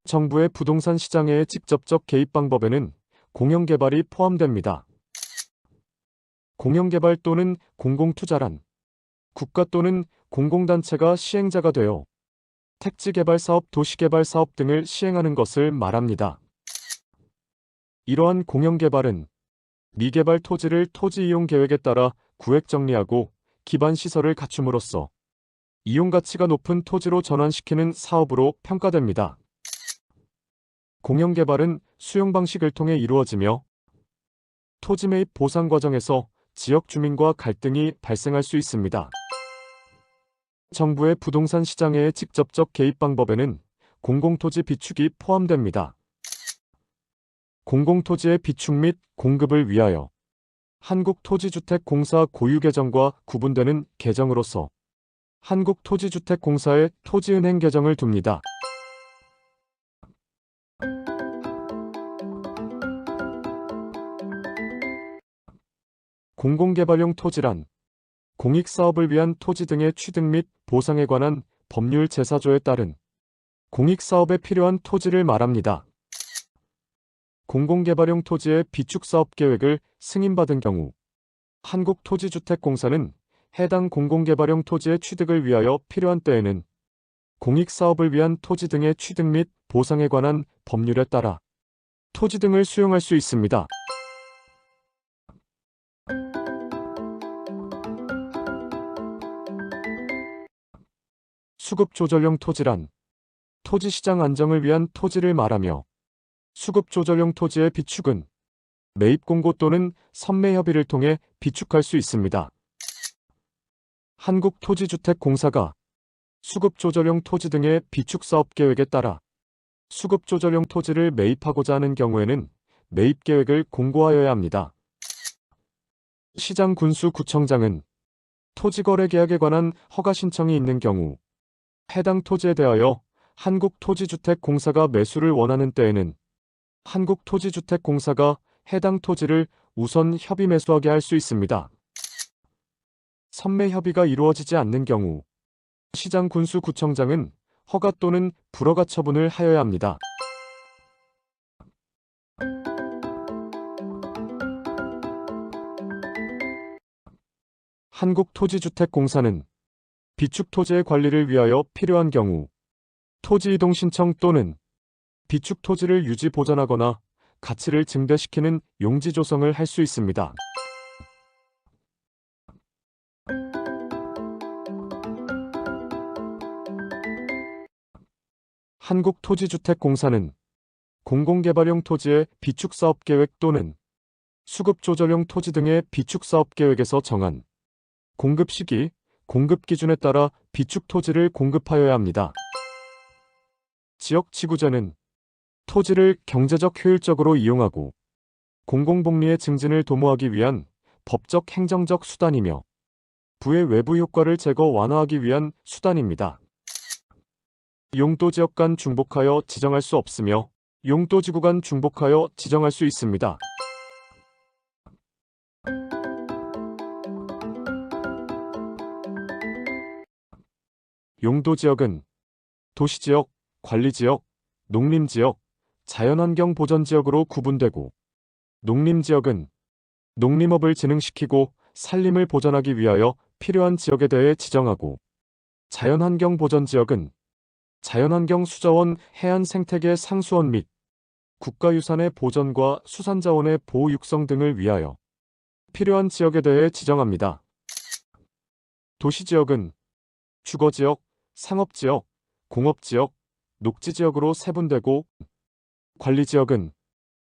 정부의 부동산 시장의 직접적 개입 방법에는 공영개발이 포함됩니다. 공영개발 또는 공공투자란 국가 또는 공공단체가 시행자가 되어 택지개발사업, 도시개발사업 등을 시행하는 것을 말합니다. 이러한 공영개발은 미개발 토지를 토지이용계획에 따라 구획 정리하고 기반시설을 갖춤으로써 이용가치가 높은 토지로 전환시키는 사업으로 평가됩니다. 공영개발은 수용 방식을 통해 이루어지며 토지 매입 보상 과정에서 지역 주민과 갈등이 발생할 수 있습니다. 정부의 부동산 시장의 직접적 개입 방법에는 공공토지 비축이 포함됩니다. 공공토지의 비축 및 공급을 위하여 한국토지주택공사 고유 계정과 구분되는 계정으로서 한국토지주택공사의 토지은행 계정을 둡니다. 공공개발용 토지란 공익사업을 위한 토지 등의 취득 및 보상에 관한 법률 제4조에 따른 공익사업에 필요한 토지를 말합니다. 공공개발용 토지의 비축사업계획을 승인받은 경우 한국토지주택공사는 해당 공공개발용 토지의 취득을 위하여 필요한 때에는 공익사업을 위한 토지 등의 취득 및 보상에 관한 법률에 따라 토지 등을 수용할 수 있습니다. 수급조절용 토지란 토지시장 안정을 위한 토지를 말하며 수급조절용 토지의 비축은 매입공고 또는 선매협의를 통해 비축할 수 있습니다. 한국토지주택공사가 수급조절용 토지 등의 비축사업계획에 따라 수급조절용 토지를 매입하고자 하는 경우에는 매입계획을 공고하여야 합니다. 시장군수구청장은 토지거래계약에 관한 허가신청이 있는 경우 해당 토지에 대하여 한국토지주택공사가 매수를 원하는 때에는 한국토지주택공사가 해당 토지를 우선 협의 매수하게 할 수 있습니다. 선매 협의가 이루어지지 않는 경우 시장군수구청장은 허가 또는 불허가 처분을 하여야 합니다. 한국토지주택공사는 비축토지의 관리를 위하여 필요한 경우 토지 이동 신청 또는 비축토지를 유지 보전하거나 가치를 증대시키는 용지 조성을 할 수 있습니다. 한국토지주택공사는 공공개발용 토지의 비축사업계획 또는 수급조절용 토지 등의 비축사업계획에서 정한 공급시기, 공급기준에 따라 비축토지를 공급하여야 합니다. 지역지구제는 토지를 경제적 효율적으로 이용하고 공공복리의 증진을 도모하기 위한 법적 행정적 수단이며 부의 외부 효과를 제거 완화하기 위한 수단입니다. 용도지역 간 중복하여 지정할 수 없으며 용도지구 간 중복하여 지정할 수 있습니다. 용도지역은 도시지역, 관리지역, 농림지역, 자연환경보전지역으로 구분되고 농림지역은 농림업을 진흥시키고 산림을 보전하기 위하여 필요한 지역에 대해 지정하고 자연환경보전지역은 자연환경수자원, 해안생태계 상수원 및 국가유산의 보전과 수산자원의 보호 육성 등을 위하여 필요한 지역에 대해 지정합니다. 도시지역은 주거지역, 상업지역, 공업지역, 녹지지역으로 세분되고 관리지역은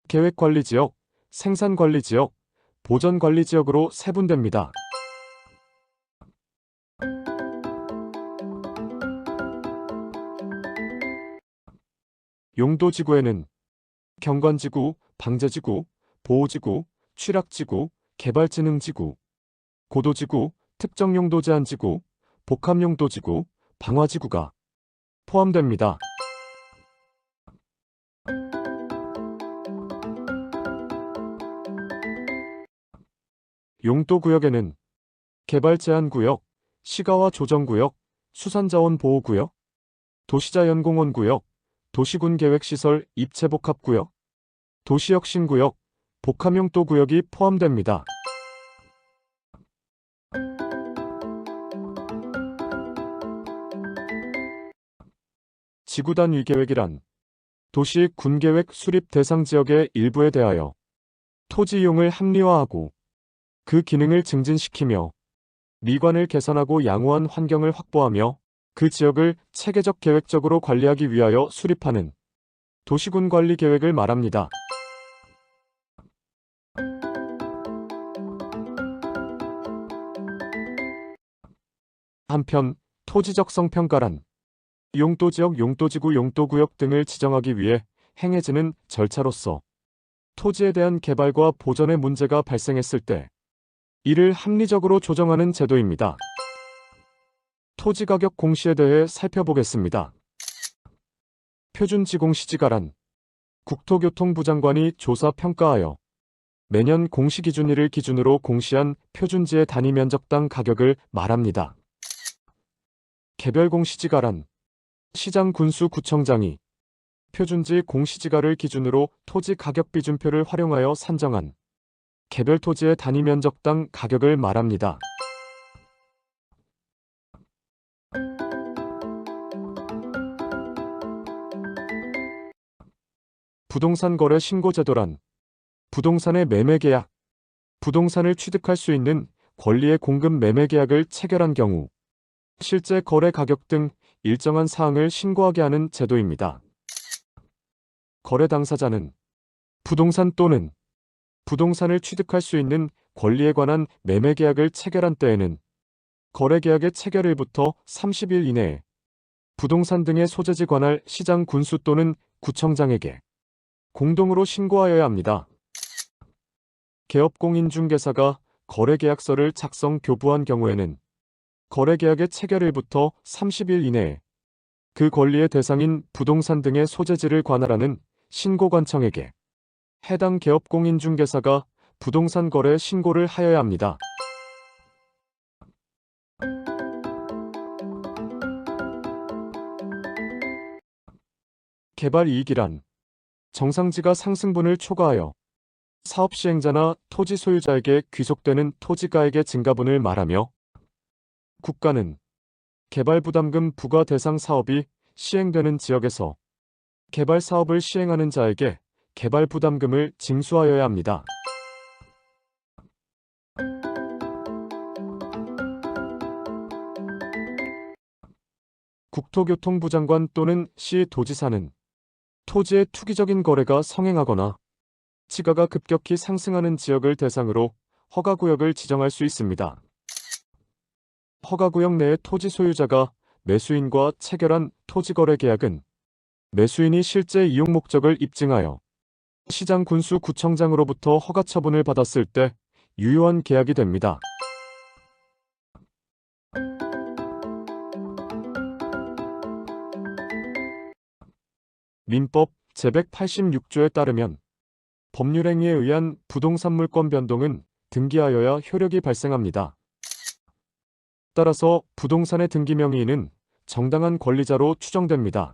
계획관리지역, 생산관리지역, 보전관리지역으로 세분됩니다. 용도지구에는 경관지구, 방제지구, 보호지구, 취락지구, 개발진흥지구, 고도지구, 특정용도 제한지구, 복합용도지구, 방화지구가 포함됩니다. 용도구역에는 개발제한구역, 시가와 조정구역, 수산자원 보호구역, 도시자연공원구역, 도시군계획시설 입체복합구역, 도시혁신구역, 복합용도구역이 포함됩니다. 지구단위 계획이란 도시 군계획 수립 대상 지역의 일부에 대하여 토지 이용을 합리화하고 그 기능을 증진시키며 미관을 개선하고 양호한 환경을 확보하며 그 지역을 체계적 계획적으로 관리하기 위하여 수립하는 도시군 관리 계획을 말합니다. 한편 토지적성 평가란 용도지역, 용도지구, 용도구역 등을 지정하기 위해 행해지는 절차로서 토지에 대한 개발과 보전의 문제가 발생했을 때 이를 합리적으로 조정하는 제도입니다. 토지가격 공시에 대해 살펴보겠습니다. 표준지공시지가란 국토교통부 장관이 조사 평가하여 매년 공시기준일을 기준으로 공시한 표준지의 단위면적당 가격을 말합니다. 개별공시지가란 시장 군수 구청장이 표준지 공시지가를 기준으로 토지 가격 비준표를 활용하여 산정한 개별 토지의 단위 면적당 가격을 말합니다. 부동산 거래 신고 제도란 부동산의 매매 계약, 부동산을 취득할 수 있는 권리의 공급 매매 계약을 체결한 경우 실제 거래 가격 등 일정한 사항을 신고하게 하는 제도입니다. 거래 당사자는 부동산 또는 부동산을 취득할 수 있는 권리에 관한 매매 계약을 체결한 때에는 거래 계약의 체결일부터 30일 이내에 부동산 등의 소재지 관할 시장 군수 또는 구청장에게 공동으로 신고하여야 합니다. 개업공인중개사가 거래계약서를 작성 교부한 경우에는 거래계약의 체결일부터 30일 이내에 그 권리의 대상인 부동산 등의 소재지를 관할하는 신고관청에게 해당 개업공인중개사가 부동산 거래 신고를 하여야 합니다. 개발이익이란 정상지가 상승분을 초과하여 사업 시행자나 토지 소유자에게 귀속되는 토지가액의 증가분을 말하며 국가는 개발부담금 부과 대상 사업이 시행되는 지역에서 개발 사업을 시행하는 자에게 개발부담금을 징수하여야 합니다. 국토교통부 장관 또는 시 도지사는 토지의 투기적인 거래가 성행하거나 지가가 급격히 상승하는 지역을 대상으로 허가구역을 지정할 수 있습니다. 허가구역 내의 토지 소유자가 매수인과 체결한 토지거래 계약은 매수인이 실제 이용 목적을 입증하여 시장 군수 구청장으로부터 허가 처분을 받았을 때 유효한 계약이 됩니다. 민법 제186조에 따르면 법률행위에 의한 부동산 물권 변동은 등기하여야 효력이 발생합니다. 따라서 부동산의 등기 명의인은 정당한 권리자로 추정됩니다.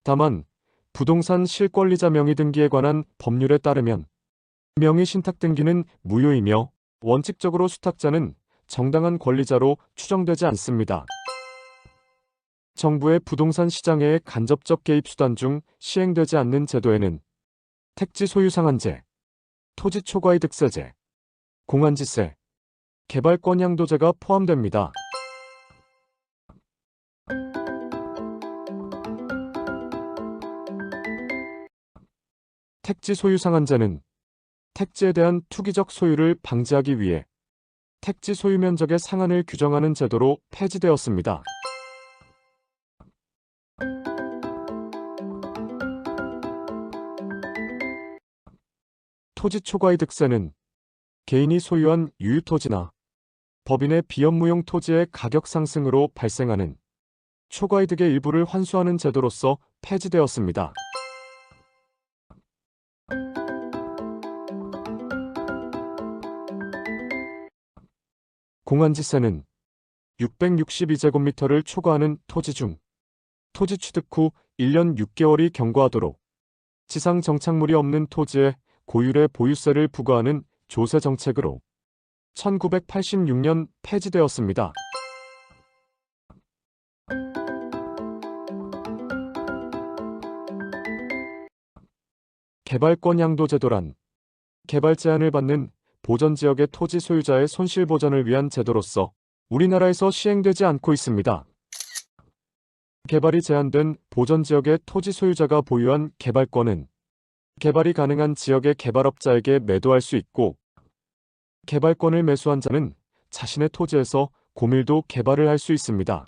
다만 부동산 실권리자 명의 등기에 관한 법률에 따르면 명의 신탁 등기는 무효이며 원칙적으로 수탁자는 정당한 권리자로 추정되지 않습니다. 정부의 부동산 시장의 간접적 개입 수단 중 시행되지 않는 제도에는 택지 소유 상한제, 토지 초과이득세제, 공안지세, 개발권 양도제가 포함됩니다. 택지 소유 상한제는 택지에 대한 투기적 소유를 방지하기 위해 택지 소유 면적의 상한을 규정하는 제도로 폐지되었습니다. 토지 초과이득세는 개인이 소유한 유유토지나 법인의 비업무용 토지의 가격 상승으로 발생하는 초과이득의 일부를 환수하는 제도로서 폐지되었습니다. 공안지세는 662제곱미터를 초과하는 토지 중 토지 취득 후 1년 6개월이 경과하도록 지상 정착물이 없는 토지에 고율의 보유세를 부과하는 조세 정책으로 1986년 폐지되었습니다. 개발권 양도 제도란 개발 제한을 받는 보전지역의 토지 소유자의 손실 보전을 위한 제도로서 우리나라에서 시행되지 않고 있습니다. 개발이 제한된 보전지역의 토지 소유자가 보유한 개발권은 개발이 가능한 지역의 개발업자에게 매도할 수 있고, 개발권을 매수한 자는 자신의 토지에서 고밀도 개발을 할 수 있습니다.